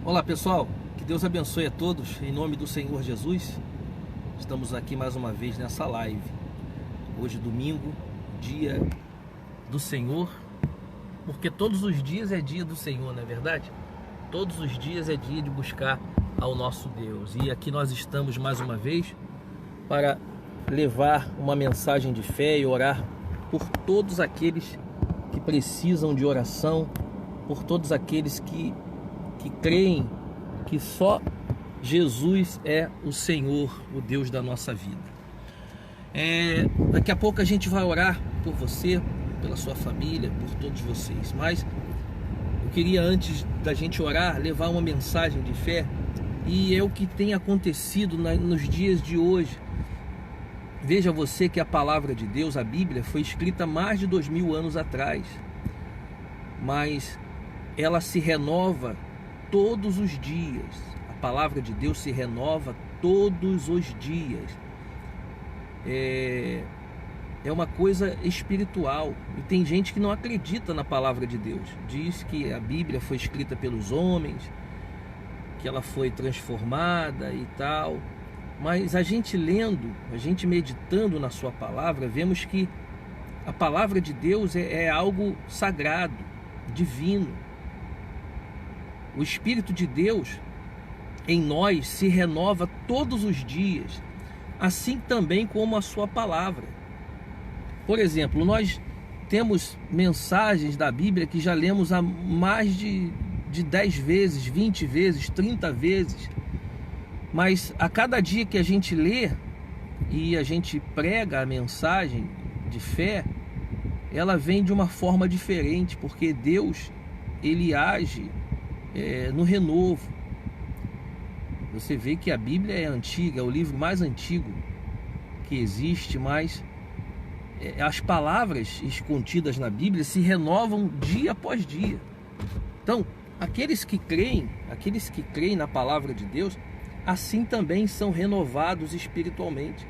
Olá pessoal, que Deus abençoe a todos em nome do Senhor Jesus. Estamos aqui mais uma vez nessa live. Hoje domingo, dia do Senhor, porque todos os dias é dia do Senhor, não é verdade? Todos os dias é dia de buscar ao nosso Deus. E aqui nós estamos mais uma vez para levar uma mensagem de fé e orar por todos aqueles que precisam de oração, por todos aqueles que creem que só Jesus é o Senhor, o Deus da nossa vida. Daqui a pouco a gente vai orar por você, pela sua família, por todos vocês. Mas eu queria, antes da gente orar, levar uma mensagem de fé. E é o que tem acontecido nos dias de hoje. Veja você que a palavra de Deus, a Bíblia, foi escrita mais de 2000 anos atrás. Mas ela se renova todos os dias. A palavra de Deus se renova todos os dias. É uma coisa espiritual. E tem gente que não acredita na palavra de Deus. Diz que a Bíblia foi escrita pelos homens, que ela foi transformada e tal. Mas a gente lendo, a gente meditando na sua palavra, vemos que a palavra de Deus é algo sagrado, divino. O Espírito de Deus em nós se renova todos os dias, assim também como a sua palavra. Por exemplo, nós temos mensagens da Bíblia que já lemos há mais de 10 vezes, 20 vezes, 30 vezes. Mas a cada dia que a gente lê e a gente prega a mensagem de fé, ela vem de uma forma diferente, porque Deus, Ele age no renovo. Você vê que a Bíblia é antiga, é o livro mais antigo que existe, mas as palavras contidas na Bíblia se renovam dia após dia. Então, aqueles que creem na palavra de Deus, assim também são renovados espiritualmente.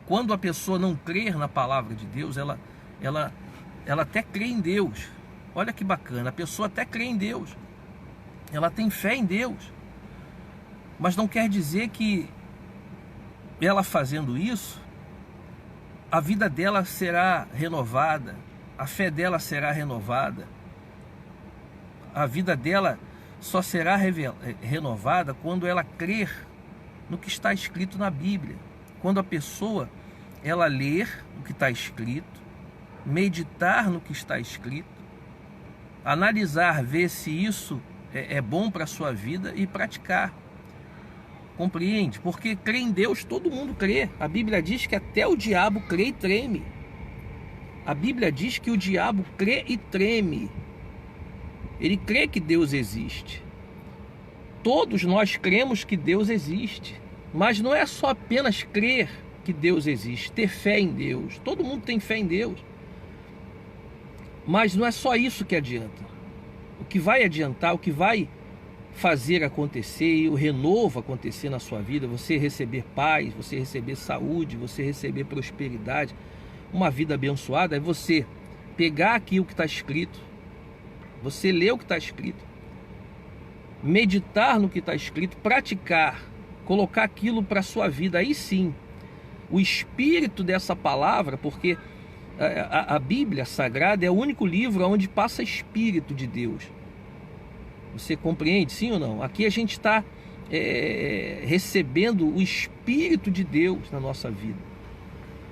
Quando a pessoa não crer na palavra de Deus, ela até crê em Deus. Olha que bacana, a pessoa até crê em Deus, ela tem fé em Deus, mas não quer dizer que ela fazendo isso, a vida dela será renovada, a fé dela será renovada. A vida dela só será renovada quando ela crer no que está escrito na Bíblia. Quando a pessoa ela ler o que está escrito, meditar no que está escrito, analisar, ver se isso é bom para a sua vida e praticar. Compreende? Porque crer em Deus todo mundo crê. A Bíblia diz que até o diabo crê e treme. A Bíblia diz que o diabo crê e treme. Ele crê que Deus existe. Todos nós cremos que Deus existe. Mas não é só apenas crer que Deus existe, ter fé em Deus. Todo mundo tem fé em Deus. Mas não é só isso que adianta. O que vai adiantar, o que vai fazer acontecer e o renovo acontecer na sua vida, você receber paz, você receber saúde, você receber prosperidade, uma vida abençoada, é você pegar aqui o que está escrito, você ler o que está escrito, meditar no que está escrito, praticar, colocar aquilo para a sua vida. Aí sim, o espírito dessa palavra, porque a Bíblia Sagrada é o único livro onde passa espírito de Deus. Você compreende, sim ou não? Aqui a gente está recebendo o Espírito de Deus na nossa vida.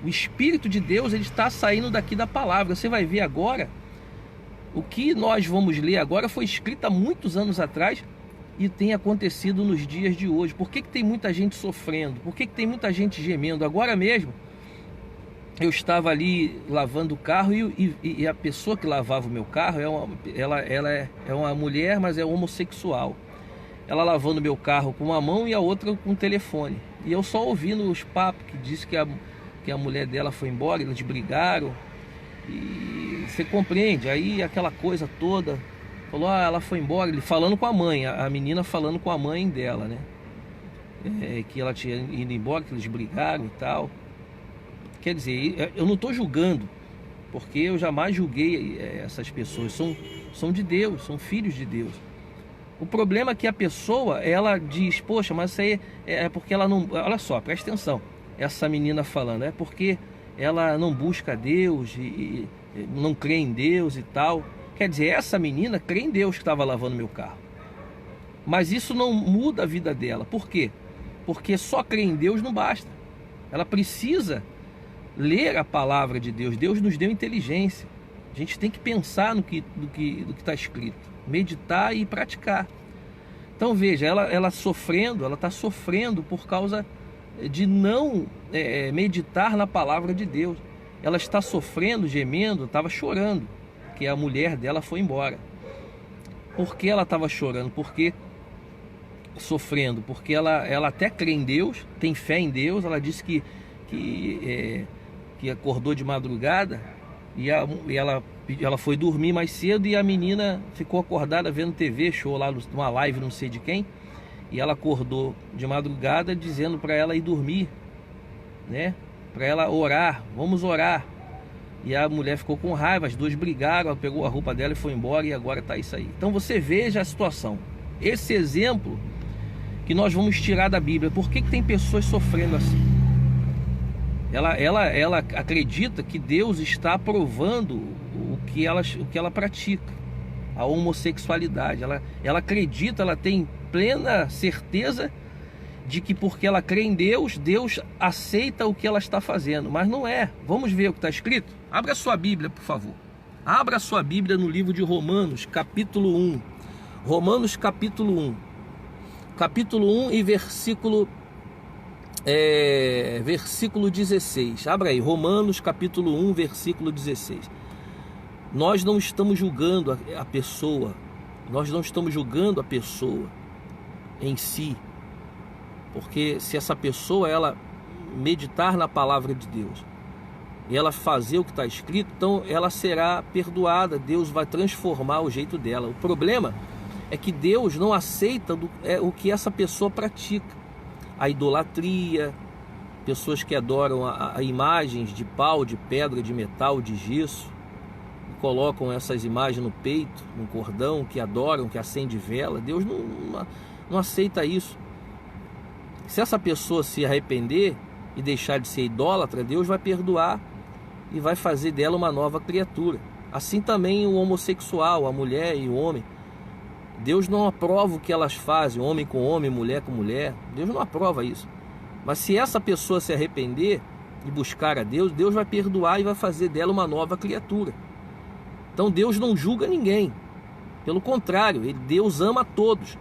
O Espírito de Deus, ele está saindo daqui da palavra. Você vai ver agora, o que nós vamos ler agora foi escrito há muitos anos atrás e tem acontecido nos dias de hoje. Por que tem muita gente sofrendo? Por que tem muita gente gemendo? Agora mesmo, eu estava ali lavando o carro e a pessoa que lavava o meu carro ela é uma mulher, mas é homossexual. Ela lavando meu carro com uma mão e a outra com o telefone. E eu só ouvindo os papos que disse que a mulher dela foi embora, eles brigaram. E você compreende? Aí aquela coisa toda, falou, ela foi embora, ele falando com a mãe, a menina falando com a mãe dela, né? Que ela tinha ido embora, que eles brigaram e tal. Quer dizer, eu não estou julgando, porque eu jamais julguei essas pessoas, são de Deus, são filhos de Deus. O problema é que a pessoa, ela diz, poxa, mas isso aí é porque ela não... Olha só, presta atenção, essa menina falando, é porque ela não busca Deus e não crê em Deus e tal. Quer dizer, essa menina crê em Deus que estava lavando meu carro. Mas isso não muda a vida dela. Por quê? Porque só crer em Deus não basta. Ela precisa ler a palavra de Deus. Deus nos deu inteligência. A gente tem que pensar no que está escrito, meditar e praticar. Então veja, ela sofrendo, ela está sofrendo por causa de não meditar na palavra de Deus. Ela está sofrendo, gemendo, estava chorando, que a mulher dela foi embora. Por que ela estava chorando? Porque sofrendo, porque ela até crê em Deus, tem fé em Deus. Ela disse que acordou de madrugada e ela foi dormir mais cedo e a menina ficou acordada vendo TV, show lá numa live não sei de quem, e ela acordou de madrugada dizendo para ela ir dormir, né? Para ela orar, vamos orar. E a mulher ficou com raiva, as duas brigaram, ela pegou a roupa dela e foi embora, e agora está isso aí. Então você veja a situação. Esse exemplo que nós vamos tirar da Bíblia. Por que tem pessoas sofrendo assim? Ela acredita que Deus está aprovando o que ela pratica, a homossexualidade. Ela acredita, ela tem plena certeza de que porque ela crê em Deus, Deus aceita o que ela está fazendo. Mas não é. Vamos ver o que está escrito? Abra a sua Bíblia, por favor. Abra a sua Bíblia no livro de Romanos, capítulo 1. Romanos, capítulo 1. Capítulo 1 e versículo 16. Abra aí, Romanos, capítulo 1, versículo 16. Nós não estamos julgando a pessoa. Nós não estamos julgando a pessoa em si. Porque se essa pessoa, ela meditar na palavra de Deus e ela fazer o que está escrito, então ela será perdoada. Deus vai transformar o jeito dela. O problema é que Deus não aceita o que essa pessoa pratica. A idolatria, pessoas que adoram a imagens de pau, de pedra, de metal, de gesso, colocam essas imagens no peito, no cordão, que adoram, que acende vela. Deus não aceita isso. Se essa pessoa se arrepender e deixar de ser idólatra, Deus vai perdoar e vai fazer dela uma nova criatura. Assim também o homossexual, a mulher e o homem. Deus não aprova o que elas fazem, homem com homem, mulher com mulher. Deus não aprova isso. Mas se essa pessoa se arrepender e buscar a Deus, Deus vai perdoar e vai fazer dela uma nova criatura. Então Deus não julga ninguém. Pelo contrário, Deus ama a todos.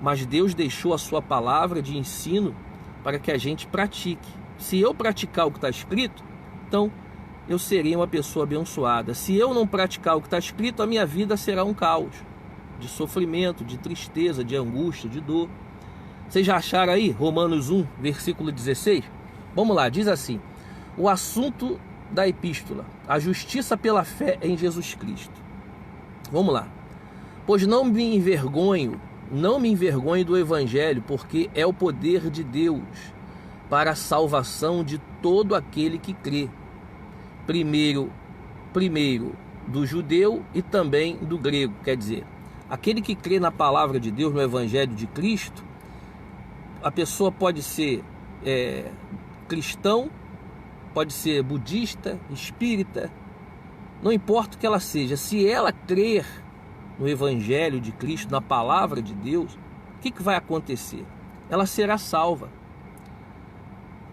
Mas Deus deixou a sua palavra de ensino para que a gente pratique. Se eu praticar o que está escrito, então eu serei uma pessoa abençoada. Se eu não praticar o que está escrito, a minha vida será um caos de sofrimento, de tristeza, de angústia, de dor. Vocês já acharam aí? Romanos 1, versículo 16? Vamos lá, diz assim: o assunto da epístola, a justiça pela fé em Jesus Cristo. Vamos lá. Pois não me envergonho do Evangelho, porque é o poder de Deus para a salvação de todo aquele que crê. Primeiro do judeu e também do grego. Quer dizer, aquele que crê na palavra de Deus, no Evangelho de Cristo, a pessoa pode ser cristão, pode ser budista, espírita, não importa o que ela seja. Se ela crer no Evangelho de Cristo, na palavra de Deus, o que vai acontecer? Ela será salva,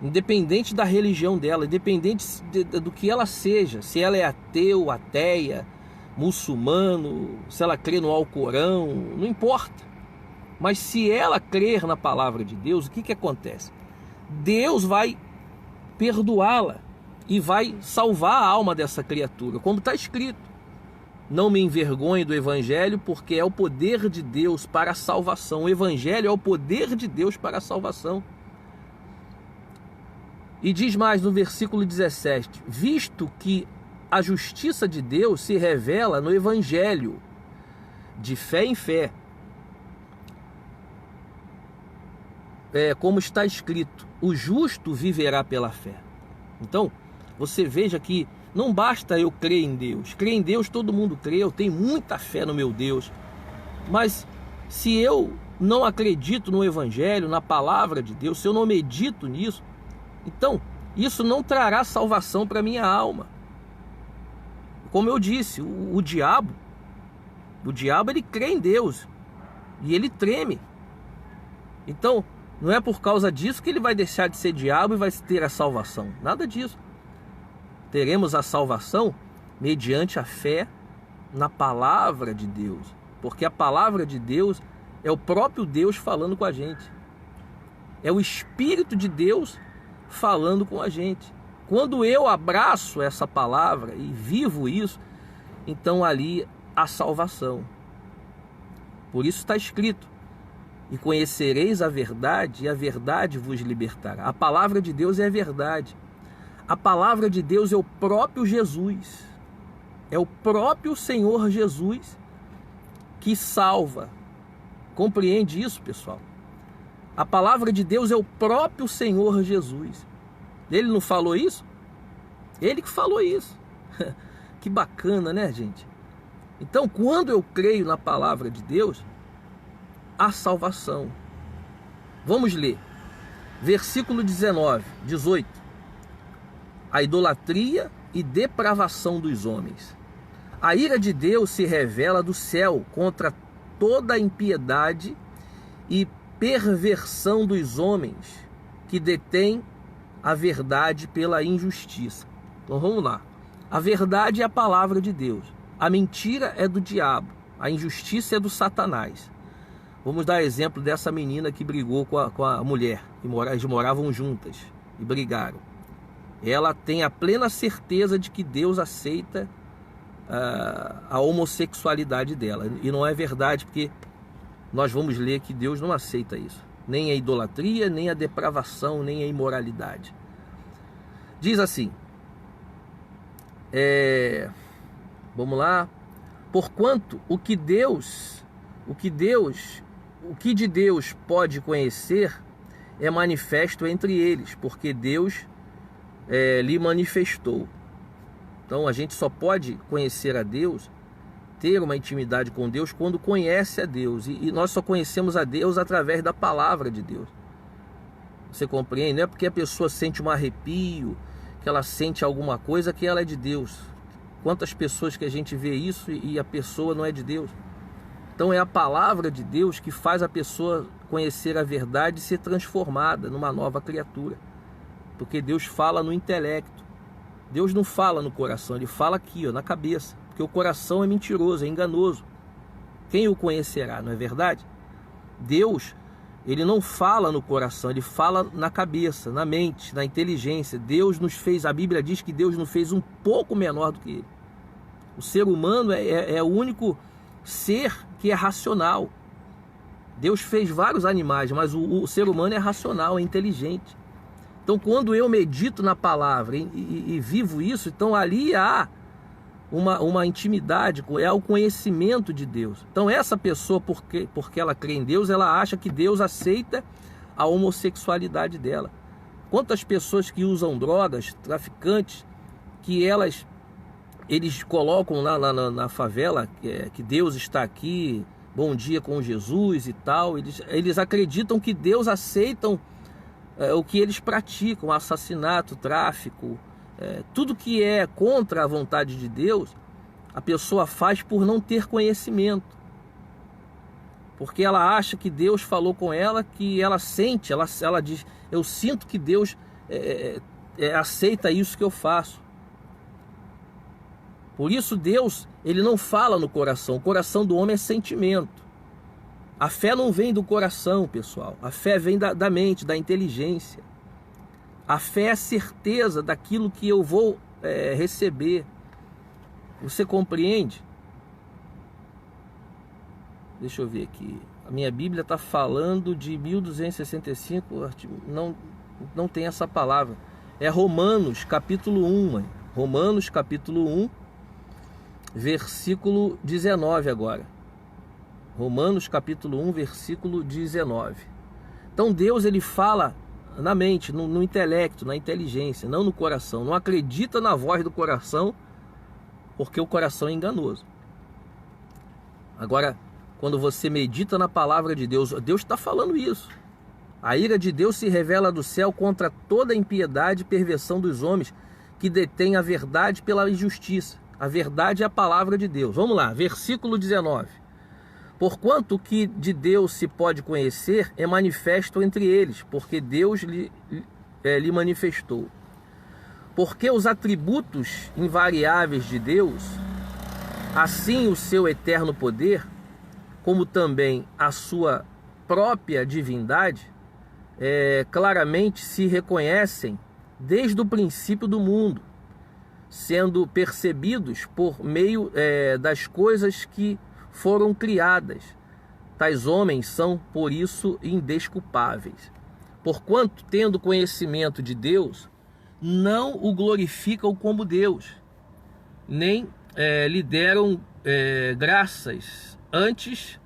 independente da religião dela, independente do que ela seja, se ela é ateu, ateia, muçulmano, se ela crê no Alcorão, não importa. Mas se ela crer na palavra de Deus, o que acontece? Deus vai perdoá-la e vai salvar a alma dessa criatura, como está escrito: não me envergonhe do Evangelho, porque é o poder de Deus para a salvação. O Evangelho é o poder de Deus para a salvação. E diz mais no versículo 17: visto que a justiça de Deus se revela no Evangelho, de fé em fé, como está escrito: o justo viverá pela fé. Então, você veja que não basta eu crer em Deus. Crer em Deus todo mundo crê, eu tenho muita fé no meu Deus. Mas Se eu não acredito no Evangelho, na palavra de Deus, se eu não medito nisso, então isso não trará salvação para a minha alma. Como eu disse, o diabo ele crê em Deus e ele treme. Então não é por causa disso que ele vai deixar de ser diabo e vai ter a salvação. Nada disso. Teremos a salvação mediante a fé na palavra de Deus. Porque a palavra de Deus é o próprio Deus falando com a gente. É o Espírito de Deus falando com a gente. Quando eu abraço essa palavra e vivo isso, então ali há salvação. Por isso está escrito: e conhecereis a verdade, e a verdade vos libertará. A palavra de Deus é a verdade. A palavra de Deus é o próprio Jesus. É o próprio Senhor Jesus que salva. Compreende isso, pessoal? A palavra de Deus é o próprio Senhor Jesus. Ele não falou isso? Ele que falou isso. Que bacana, né, gente? Então, quando eu creio na palavra de Deus, há salvação. Vamos ler. Versículo 19, 18. A idolatria e depravação dos homens. A ira de Deus se revela do céu contra toda a impiedade e perversão dos homens que detêm a verdade pela injustiça. Então vamos lá. A verdade é a palavra de Deus. A mentira é do diabo. A injustiça é do Satanás. Vamos dar exemplo dessa menina que brigou com a mulher. Eles moravam juntas e brigaram. Ela tem a plena certeza de que Deus aceita a homossexualidade dela. E não é verdade, porque nós vamos ler que Deus não aceita isso. Nem a idolatria, nem a depravação, nem a imoralidade. Diz assim, vamos lá. Porquanto o que de Deus pode conhecer é manifesto entre eles, porque Deus lhe manifestou. Então a gente só pode conhecer a Deus, ter uma intimidade com Deus, quando conhece a Deus. E nós só conhecemos a Deus através da palavra de Deus. Você compreende? Não é porque a pessoa sente um arrepio, que ela sente alguma coisa, que ela é de Deus. Quantas pessoas que a gente vê isso e a pessoa não é de Deus? Então é a palavra de Deus que faz a pessoa conhecer a verdade e ser transformada numa nova criatura. Porque Deus fala no intelecto. Deus não fala no coração, Ele fala aqui, na cabeça. Porque o coração é mentiroso, é enganoso. Quem o conhecerá, não é verdade? Deus, Ele não fala no coração, Ele fala na cabeça, na mente, na inteligência. Deus nos fez, a Bíblia diz que Deus nos fez um pouco menor do que Ele. O ser humano é o único ser que é racional. Deus fez vários animais, mas o ser humano é racional, é inteligente. Então quando eu medito na palavra e vivo isso, então ali há uma intimidade, é o conhecimento de Deus. Então essa pessoa, porque ela crê em Deus, ela acha que Deus aceita a homossexualidade dela. Quantas pessoas que usam drogas, traficantes, que eles colocam lá na favela que Deus está aqui, bom dia com Jesus e tal. Eles acreditam que Deus aceita o que eles praticam, assassinato, tráfico, tudo que é contra a vontade de Deus, a pessoa faz por não ter conhecimento. Porque ela acha que Deus falou com ela, que ela sente, ela diz, eu sinto que Deus aceita isso que eu faço. Por isso Deus, Ele não fala no coração. O coração do homem é sentimento. A fé não vem do coração, pessoal. A fé vem da mente, da inteligência. A fé é a certeza daquilo que eu vou receber. Você compreende? Deixa eu ver aqui. A minha Bíblia está falando de 1265. Não tem essa palavra. É Romanos capítulo 1. Romanos capítulo 1. Versículo 19 agora. Romanos capítulo 1, versículo 19. Então Deus, Ele fala na mente, no intelecto, na inteligência, não no coração. Não acredita na voz do coração, porque o coração é enganoso. Agora, quando você medita na palavra de Deus, Deus está falando isso. A ira de Deus se revela do céu contra toda a impiedade e perversão dos homens que detêm a verdade pela injustiça. A verdade é a palavra de Deus. Vamos lá, versículo 19. Porquanto o que de Deus se pode conhecer é manifesto entre eles, porque Deus lhe manifestou. Porque os atributos invariáveis de Deus, assim o seu eterno poder, como também a sua própria divindade, claramente se reconhecem desde o princípio do mundo, sendo percebidos por meio das coisas que foram criadas. Tais homens são, por isso, indesculpáveis. Porquanto, tendo conhecimento de Deus, não o glorificam como Deus, nem lhe deram graças, antes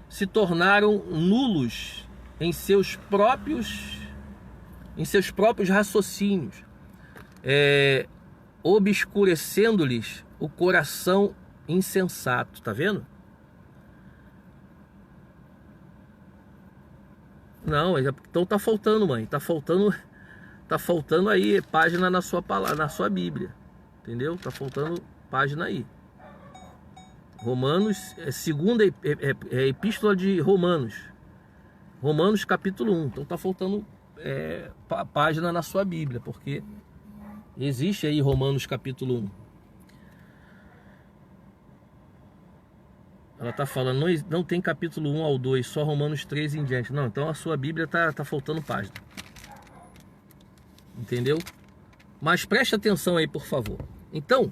se tornaram nulos em seus próprios raciocínios, obscurecendo-lhes o coração insensato. Tá vendo? Não, então tá faltando, mãe. Tá faltando aí página na sua palavra, na sua Bíblia. Entendeu? Tá faltando página aí. Romanos, segunda epístola de Romanos. Romanos capítulo 1. Então tá faltando página na sua Bíblia, porque existe aí Romanos capítulo 1. Ela está falando, não tem capítulo 1 ao 2, só Romanos 3 em diante. Não, então a sua Bíblia tá faltando página. Entendeu? Mas preste atenção aí, por favor. Então,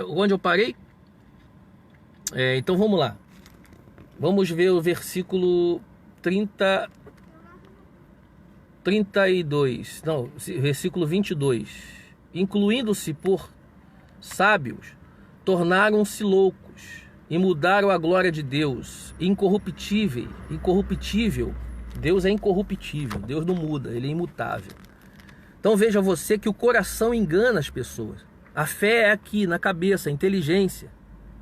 onde eu parei? Então vamos lá. Vamos ver o versículo 32. Não, versículo 22. Incluindo-se por sábios, tornaram-se loucos e mudaram a glória de Deus, incorruptível. Deus é incorruptível, Deus não muda, Ele é imutável. Então veja você que o coração engana as pessoas. A fé é aqui, na cabeça, a inteligência.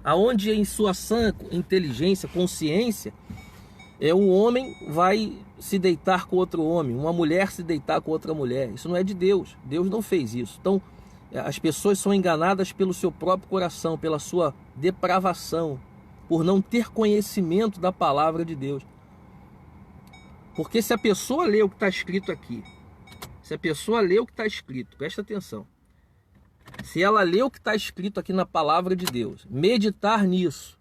Aonde em sua sã inteligência, consciência, um homem vai se deitar com outro homem, uma mulher se deitar com outra mulher. Isso não é de Deus, Deus não fez isso. Então as pessoas são enganadas pelo seu próprio coração, pela sua depravação, por não ter conhecimento da palavra de Deus. Porque se a pessoa lê o que está escrito aqui, presta atenção, se ela lê o que está escrito aqui na palavra de Deus, meditar nisso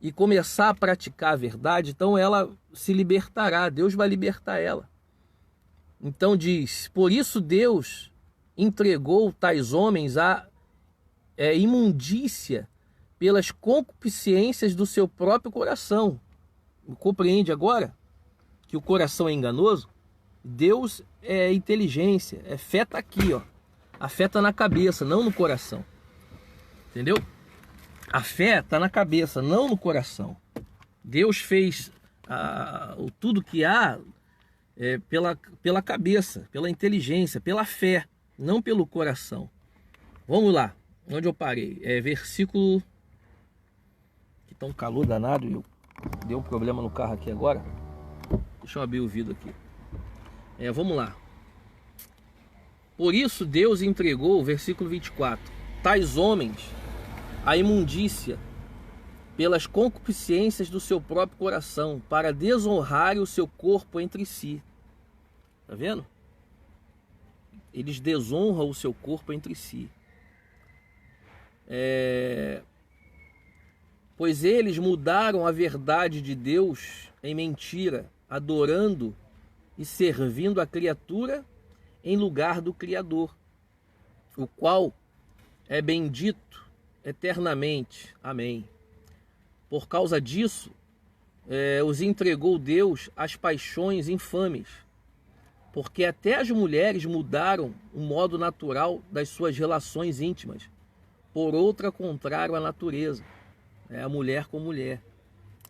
e começar a praticar a verdade, então ela se libertará, Deus vai libertar ela. Então diz, por isso Deus entregou tais homens à imundícia pelas concupiscências do seu próprio coração. Compreende agora que o coração é enganoso? Deus é inteligência, fé tá aqui, ó. A fé tá na cabeça, não no coração. Entendeu? A fé tá na cabeça, não no coração. Deus fez tudo que há pela cabeça, pela inteligência, pela fé, não pelo coração. Vamos lá, onde eu parei? Versículo... Que tá um calor danado, deu um problema no carro aqui agora. Deixa eu abrir o vidro aqui. Vamos lá. Por isso Deus entregou, versículo 24, tais homens à imundícia pelas concupiscências do seu próprio coração, para desonrar o seu corpo entre si. Tá vendo? Eles desonram o seu corpo entre si. Pois eles mudaram a verdade de Deus em mentira, adorando e servindo a criatura em lugar do Criador, o qual é bendito eternamente. Amém. Por causa disso, os entregou Deus às paixões infames, porque até as mulheres mudaram o modo natural das suas relações íntimas por outra contrária à natureza, a mulher com mulher.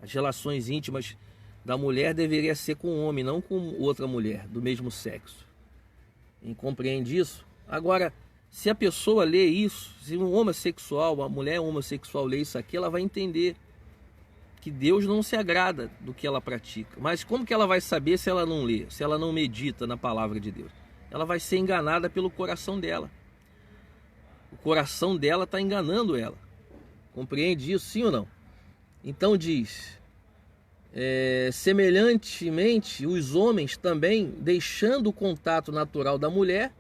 As relações íntimas da mulher deveria ser com um homem, não com outra mulher do mesmo sexo. E compreende isso? Agora, se a pessoa lê isso, se um homossexual, uma mulher homossexual lê isso aqui, ela vai entender que Deus não se agrada do que ela pratica. Mas como que ela vai saber se ela não lê, se ela não medita na palavra de Deus? Ela vai ser enganada pelo coração dela. O coração dela está enganando ela. Compreende isso, sim ou não? Então diz, semelhantemente, os homens também, deixando o contato natural da mulher,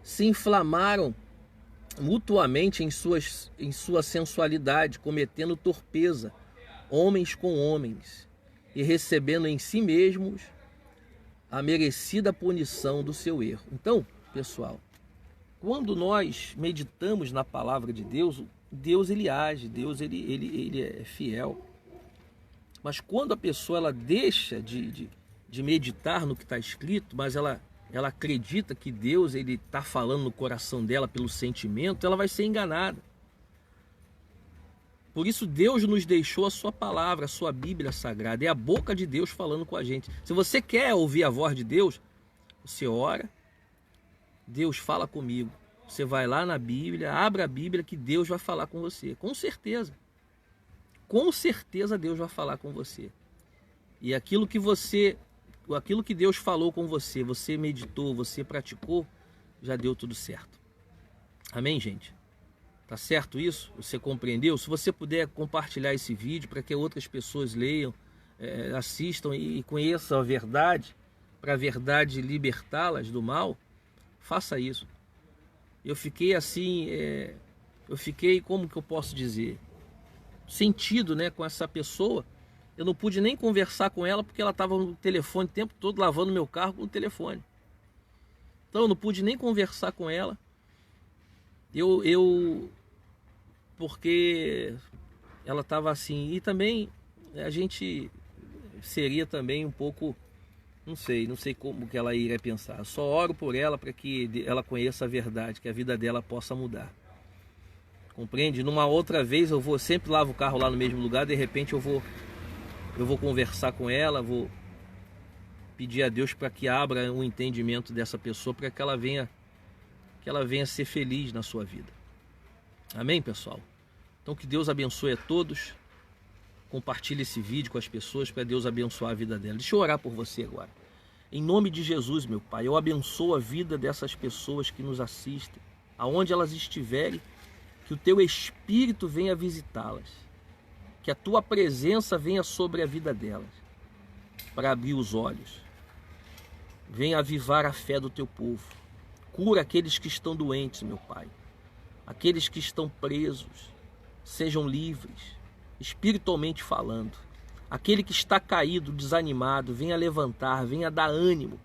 se inflamaram mutuamente em sua sensualidade, cometendo torpeza, homens com homens, e recebendo em si mesmos a merecida punição do seu erro. Então, pessoal, quando nós meditamos na palavra de Deus, Deus ele age, Deus ele é fiel. Mas quando a pessoa ela deixa de meditar no que está escrito, mas ela acredita que Deus ele está falando no coração dela pelo sentimento, ela vai ser enganada. Por isso Deus nos deixou a sua palavra, a sua Bíblia Sagrada. É a boca de Deus falando com a gente. Se você quer ouvir a voz de Deus, você ora, Deus fala comigo. Você vai lá na Bíblia, abre a Bíblia que Deus vai falar com você. Com certeza. Com certeza Deus vai falar com você. E aquilo que Deus falou com você, você meditou, você praticou, já deu tudo certo. Amém, gente? Tá certo isso? Você compreendeu? Se você puder compartilhar esse vídeo para que outras pessoas leiam, assistam e conheçam a verdade, para a verdade libertá-las do mal, faça isso. Eu fiquei assim, como que eu posso dizer? Sentido, né, com essa pessoa. Eu não pude nem conversar com ela porque ela estava no telefone o tempo todo, lavando meu carro com o telefone. Então eu não pude nem conversar com ela. Porque ela estava assim. E também a gente seria também um pouco, não sei como que ela iria pensar. Eu só oro por ela para que ela conheça a verdade, que a vida dela possa mudar. Compreende? Numa outra vez eu vou, sempre lavo o carro lá no mesmo lugar, de repente eu vou conversar com ela, vou pedir a Deus para que abra um entendimento dessa pessoa, para que ela venha ser feliz na sua vida. Amém, pessoal? Então que Deus abençoe a todos. Compartilhe esse vídeo com as pessoas para Deus abençoar a vida dela. Deixa eu orar por você agora. Em nome de Jesus, meu Pai, eu abençoo a vida dessas pessoas que nos assistem, aonde elas estiverem, que o Teu Espírito venha visitá-las, que a Tua presença venha sobre a vida delas, para abrir os olhos, venha avivar a fé do Teu povo, cura aqueles que estão doentes, meu Pai, aqueles que estão presos, sejam livres, espiritualmente falando, aquele que está caído, desanimado, venha levantar, venha dar ânimo,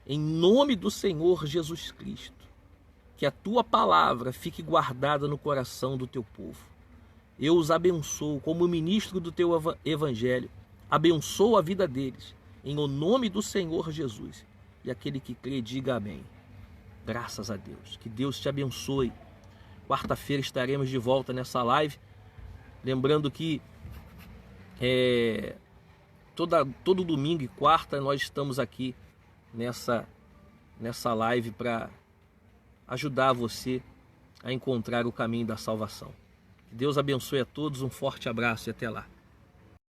em nome do Senhor Jesus Cristo. Que a Tua palavra fique guardada no coração do Teu povo. Eu os abençoo como ministro do Teu Evangelho. Abençoo a vida deles, em o nome do Senhor Jesus. E aquele que crê, diga amém. Graças a Deus. Que Deus te abençoe. Quarta-feira estaremos de volta nessa live. Lembrando que todo domingo e quarta nós estamos aqui nessa live para ajudar você a encontrar o caminho da salvação. Deus abençoe a todos, um forte abraço e até lá.